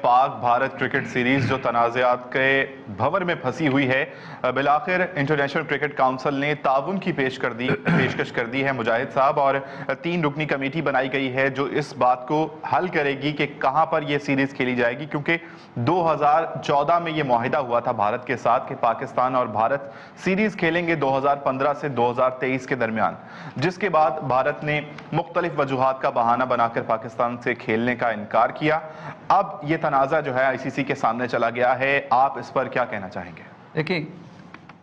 پاک Bharat cricket series جو تنازعات کے بھور میں پھنسی ہوئی ہے، بالآخر انٹرنیشنل کرکٹ کاؤنسل نے تعاون کی پیشکش کر دی ہے مجاہد صاحب، اور 3 رکنی کمیٹی بنائی گئی ہے جو اس بات کو حل کرے گی کہ کہاں پر یہ سیریز کھیلی جائے گی، کیونکہ 2014 میں یہ معاہدہ ہوا تھا بھارت کے ساتھ کہ پاکستان اور بھارت سیریز کھیلیں گے 2015 سے 2023 کے درمیان، جس کے بعد بھارت نے مختلف وجوہات کا بہانہ بنا کر پاکستان سے کھیلنے کا انکار کیا۔ اب یہ تنازع جو ہے آئی سی سی کے سامنے چلا گیا ہے، آپ اس پر کیا کہنا چاہیں گے؟ دیکھیں،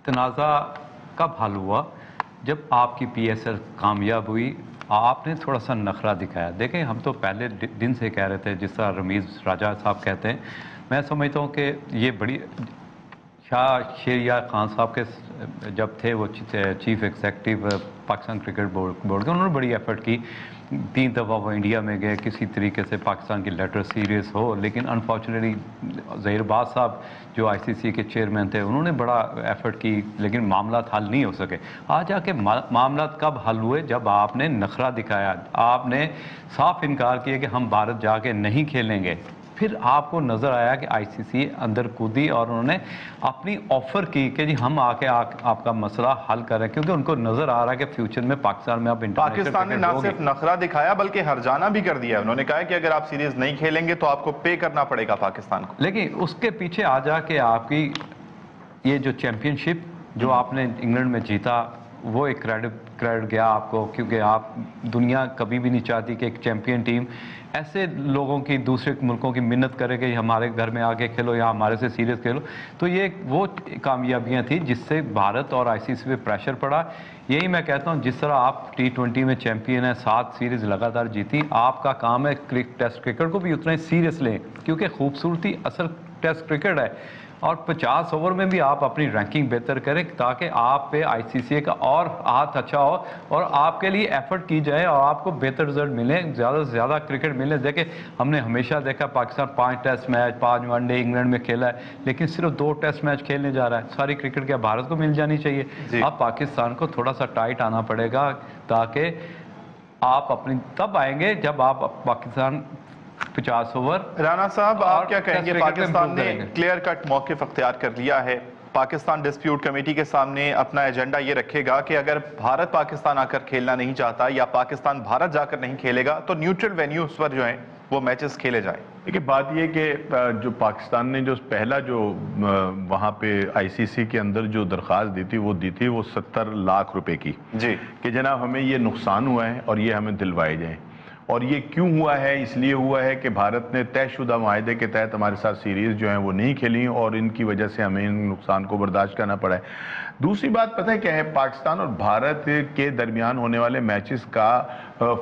تنازع کب حل ہوا؟ جب آپ کی پی ایس ایل کامیاب ہوئی، آپ نے تھوڑا سا نخرہ دکھایا۔ دیکھیں، ہم تو پہلے دن سے کہہ رہے تھے، جس طرح رمیز راجہ صاحب کہتے ہیں، میں سمجھتا ہوں کہ یہ بڑی شاہ شہریار خان صاحب کے جب تھے وہ chief executive Pakistan cricket board کے، انہوں نے بڑی ایفرٹ کی۔ 3 دفعہ وہ انڈیا میں گئے کسی طریقے سے پاکستان کی لیٹر سیریز ہو، لیکن انفارچونیٹلی ظہیر باز صاحب جو آئی سی سی کے چیئرمین تھے، انہوں نے بڑا ایفرٹ کی، لیکن معاملات حل نہیں ہو سکے۔ آج آ کے معاملات کب حل ہوئے؟ جب آپ نے نخرہ دکھایا، آپ نے صاف انکار کیا کہ ہم بھارت جا کے نہیں کھیلیں گے۔ پھر آپ کو نظر آیا کہ آئی سی سی اندر کودی اور انہوں نے اپنی آفر کی کہ جی ہم آ کے آپ کا مسئلہ حل کریں، کیونکہ ان کو نظر آ رہا ہے کہ فیوچر میں پاکستان میں اب پاکستان نے نہ صرف نخرہ دکھایا بلکہ ہرجانہ بھی کر دیا۔ انہوں نے کہا کہ اگر آپ سیریز نہیں کھیلیں گے تو آپ کو پے کرنا پڑے گا پاکستان کو۔ لیکن اس کے پیچھے آ جا کے آپ کی یہ جو چیمپئن شپ جو آپ نے انگلینڈ میں جیتا، وہ ایک کریڈٹ گیا آپ کو، کیونکہ آپ دنیا کبھی بھی نہیں چاہتی کہ ایک چیمپئن ٹیم ایسے لوگوں کی دوسرے ملکوں کی منت کرے کہ ہمارے گھر میں آگے کھیلو یا ہمارے سے سیریز کھیلو۔ تو یہ وہ کامیابیاں تھیں جس سے بھارت اور آئی سی سی پہ پریشر پڑا۔ یہی میں کہتا ہوں، جس طرح آپ T20 میں چیمپئن ہیں، 7 سیریز لگاتار جیتی، آپ کا کام ہے ٹیسٹ کرکٹ کو بھی اتنا ہی سیریس لیں، کیونکہ خوبصورتی اصل ٹیسٹ کرکٹ ہے، اور 50 اوور میں بھی آپ اپنی رینکنگ بہتر کریں تاکہ آپ پہ آئی سی سی کا اور ہاتھ اچھا ہو اور آپ کے لیے ایفرٹ کی جائے اور آپ کو بہتر رزلٹ ملے، زیادہ سے زیادہ کرکٹ ملے۔ دیکھیں، ہم نے ہمیشہ دیکھا Pakistan 5 test match 5 one day England میں کھیلا ہے، لیکن صرف 2 ٹیسٹ میچ کھیلنے جا رہا ہے۔ ساری کرکٹ کیا بھارت کو مل جانی چاہیے؟ اب پاکستان کو تھوڑا سا ٹائٹ آنا پڑے گا، تاکہ آپ اپنی تب آئیں گے جب آپ پاکستان 50 اوور۔ رانا صاحب، آپ کیا کہیں گے؟ پاکستان نے کلیئر کٹ موقف اختیار کر لیا ہے۔ پاکستان ڈسپیوٹ کمیٹی کے سامنے اپنا ایجنڈا یہ رکھے گا کہ اگر بھارت پاکستان آ کر کھیلنا نہیں چاہتا یا پاکستان بھارت جا کر نہیں کھیلے گا تو نیوٹرل وینیوز پر جو ہیں وہ میچز کھیلے جائیں۔ دیکھیں، بات یہ کہ جو پاکستان نے جو پہلا جو وہاں پہ آئی سی سی کے اندر جو درخواست دی تھی وہ 70 لاکھ روپے کی، کہ جناب ہمیں یہ نقصان ہوا ہے اور یہ ہمیں دلوائے جائیں۔ اور یہ کیوں ہوا ہے؟ اس لیے ہوا ہے کہ بھارت نے طے شدہ معاہدے کے تحت ہمارے ساتھ سیریز جو ہیں وہ نہیں کھیلی اور ان کی وجہ سے ہمیں ان نقصان کو برداشت کرنا پڑا ہے۔ دوسری بات پتہ ہے کیا ہے؟ پاکستان اور بھارت کے درمیان ہونے والے میچز کا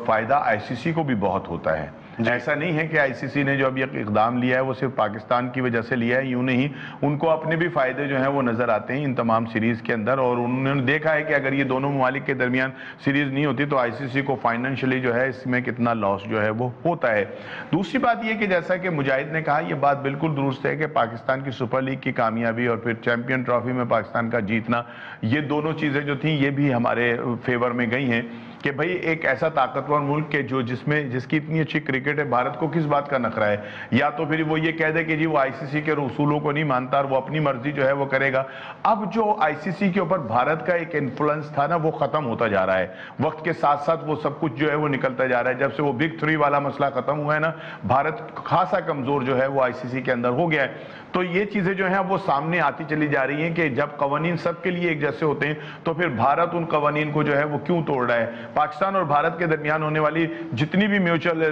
فائدہ آئی سی سی کو بھی بہت ہوتا ہے۔ ایسا نہیں ہے کہ آئی سی سی نے جو اب یہ اقدام لیا ہے وہ صرف پاکستان کی وجہ سے لیا ہے، یوں نہیں، ان کو اپنے بھی فائدے جو ہیں وہ نظر آتے ہیں ان تمام سیریز کے اندر، اور انہوں نے دیکھا ہے کہ اگر یہ دونوں ممالک کے درمیان سیریز نہیں ہوتی تو آئی سی سی کو فائنینشلی جو ہے اس میں کتنا لاس جو ہے وہ ہوتا ہے۔ دوسری بات یہ کہ جیسا کہ مجاہد نے کہا، یہ بات بالکل درست ہے کہ پاکستان کی سپر لیگ کی کامیابی اور پھر چیمپئن ٹرافی میں پاکستان کا جیتنا، یہ دونوں چیزیں جو تھیں یہ بھی ہمارے فیور میں گئی ہیں کہ بھئی ایک ایسا طاقتور ملک کے جس کی اتنی اچھی کرکٹ ہے، بھارت کو کس بات کا نخرہ ہے؟ یا تو پھر وہ یہ کہہ دے کہ جی وہ آئی سی سی کے اصولوں کو نہیں مانتا اور وہ اپنی مرضی جو ہے وہ کرے گا۔ اب جو آئی سی سی کے اوپر بھارت کا ایک انفلوئنس تھا نا، وہ ختم ہوتا جا رہا ہے وقت کے ساتھ ساتھ، وہ سب کچھ جو ہے وہ نکلتا جا رہا ہے۔ جب سے وہ بگ 3 والا مسئلہ ختم ہوا ہے نا، بھارت خاصا کمزور جو ہے وہ آئی سی سی کے اندر ہو گیا ہے۔ تو یہ چیزیں جو ہیں وہ سامنے آتی چلی جا رہی ہیں کہ جب قوانین سب کے لیے ایک جیسے ہوتے ہیں تو پھر بھارت ان قوانین کو جو ہے وہ کیوں توڑ رہا ہے؟ پاکستان اور بھارت کے درمیان ہونے والی جتنی بھی میوچل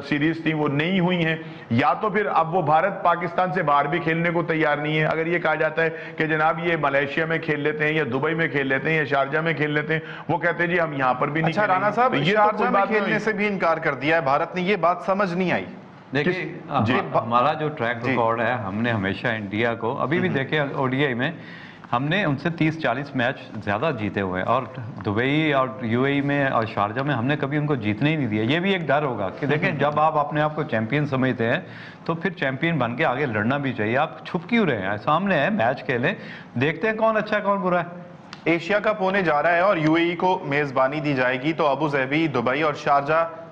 سیریز تھی وہ نہیں ہوئی ہیں، یا تو پھر اب وہ بھارت پاکستان سے باہر بھی کھیلنے کو تیار نہیں ہے۔ اگر یہ کہا جاتا ہے کہ جناب یہ ملیشیا میں کھیل لیتے ہیں یا دبئی میں کھیل لیتے ہیں یا شارجہ میں کھیل لیتے ہیں، وہ کہتے ہیں جی ہم یہاں پر بھی نہیں کھیلیں گے۔ رانا صاحب، شارجہ میں کھیلنے سے بھی انکار کر دیا ہے بھارت نے، یہ بات سمجھ نہیں آئی۔ دیکھیں، ہمارا جو ٹریک ریکارڈ ہے، ہم نے ہمیشہ انڈیا کو، ابھی بھی دیکھیں او ڈی آئی میں ہم نے ان سے 30-40 میچ زیادہ جیتے ہوئے، اور دبئی اور یو اے ای میں اور شارجہ میں ہم نے کبھی ان کو جیتنے ہی نہیں دیا۔ یہ بھی ایک ڈر ہوگا کہ دیکھیں، جب آپ اپنے آپ کو چیمپئن سمجھتے ہیں تو پھر چیمپئن بن کے آگے لڑنا بھی چاہیے۔ آپ چھپ کیوں رہے ہیں؟ سامنے ہے، میچ کھیلیں، دیکھتے ہیں کون اچھا ہے کون برا ہے۔ ایشیا کپ ہونے جا رہا ہے اور یو اے ای کو میزبانی دی جائے گی، تو ابو ظہبی، دبئی اور شارجہ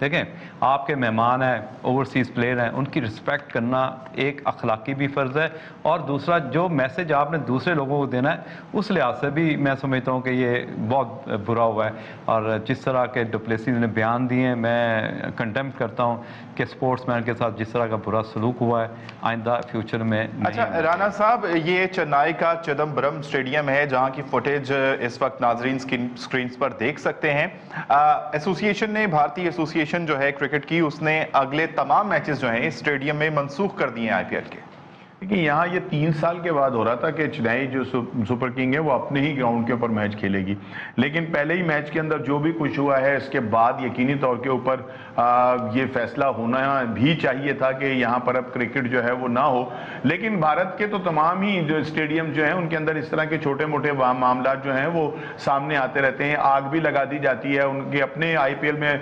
دیکھیں آپ کے مہمان ہیں، اوورسیز پلیئر ہیں، ان کی رسپیکٹ کرنا ایک اخلاقی بھی فرض ہے، اور دوسرا جو میسج آپ نے دوسرے لوگوں کو دینا ہے اس لحاظ سے بھی میں سمجھتا ہوں کہ یہ بہت برا ہوا ہے. اور جس طرح کے ڈوپلیسیز نے بیان دیے ہیں میں کنڈیم کرتا ہوں کہ سپورٹس مین کے ساتھ جس طرح کا برا سلوک ہوا ہے آئندہ فیوچر میں نہیں. اچھا رانا صاحب، یہ چنائی کا چدمبرم اسٹیڈیم ہے جہاں کی فوٹیج اس وقت ناظرین سکرینز پر دیکھ سکتے ہیں. ایسوسیشن نے، بھارتی ایسوسیشن جو ہے کرکٹ کی، اس نے اگلے تمام میچز جو ہیں اس اسٹیڈیم میں منسوخ کر دیے ہیں آئی پی ایل کے. کہ یہاں یہ 3 سال کے بعد ہو رہا تھا کہ چنئی جو سپر کنگ ہے وہ اپنے ہی گراؤنڈ کے اوپر میچ کھیلے گی، لیکن پہلے ہی میچ کے اندر جو بھی کچھ ہوا ہے اس کے بعد یقینی طور کے اوپر یہ فیصلہ ہونا بھی چاہیے تھا کہ یہاں پر اب کرکٹ جو ہے وہ نہ ہو. لیکن بھارت کے تو تمام ہی جو اسٹیڈیم جو ہیں ان کے اندر اس طرح کے چھوٹے موٹے معاملات جو ہیں وہ سامنے آتے رہتے ہیں. آگ بھی لگا دی جاتی ہے ان کے اپنے آئی پی ایل میں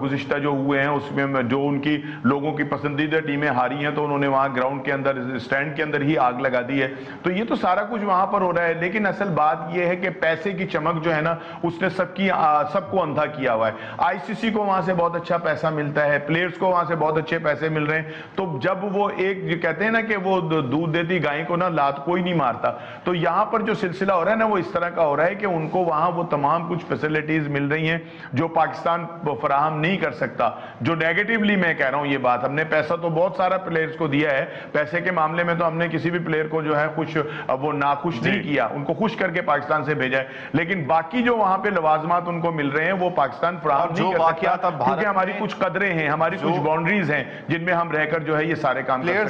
گزشتہ جو ہوئے ہیں اس میں جو ان کی لوگوں کی پسندیدہ ٹیمیں ہاری ہیں تو انہوں نے وہاں گراؤنڈ کے اندر اسٹینڈ کے اندر ہی آگ لگا دی ہے. تو یہ تو سارا کچھ وہاں پر ہو رہا ہے، لیکن اصل بات یہ ہے کہ پیسے کی چمک جو ہے نا اس نے سب کو اندھا کیا ہوا ہے. آئی سی سی کو وہاں سے بہت اچھا پیسہ ملتا ہے، پلیئرز کو وہاں سے بہت اچھے پیسے مل رہے ہیں. تو جب وہ ایک جو کہتے ہیں نا کہ وہ دودھ دیتی گائے کو نا لات کوئی نہیں مارتا، تو یہاں پر جو سلسلہ ہو رہا ہے نا وہ اس طرح کا ہو رہا ہے کہ ان کو وہاں وہ تمام کچھ فیسلٹیز مل رہی ہیں جو پاکستان فراہم نہیں کر سکتا. جو نیگیٹیولی میں کہہ رہا ہوں یہ بات، ہم نے پیسہ تو بہت سارا پلیئرز کو دیا ہے، پیسے کے معاملے میں تو ہم نے کسی بھی پلیئر کو جو ہے وہ ناخوش نہیں کیا، ان کو خوش کر کے پاکستان سے بھیجا ہے. لیکن باقی جو وہاں پہ لوازمات ان کو مل رہے ہیں وہ پاکستان فراہم نہیں کر سکتا، کیونکہ ہماری کچھ قدریں ہیں، ہماری کچھ باؤنڈریز ہیں جن میں ہم رہ کر جو ہے یہ سارے کام کر سکتے ہیں.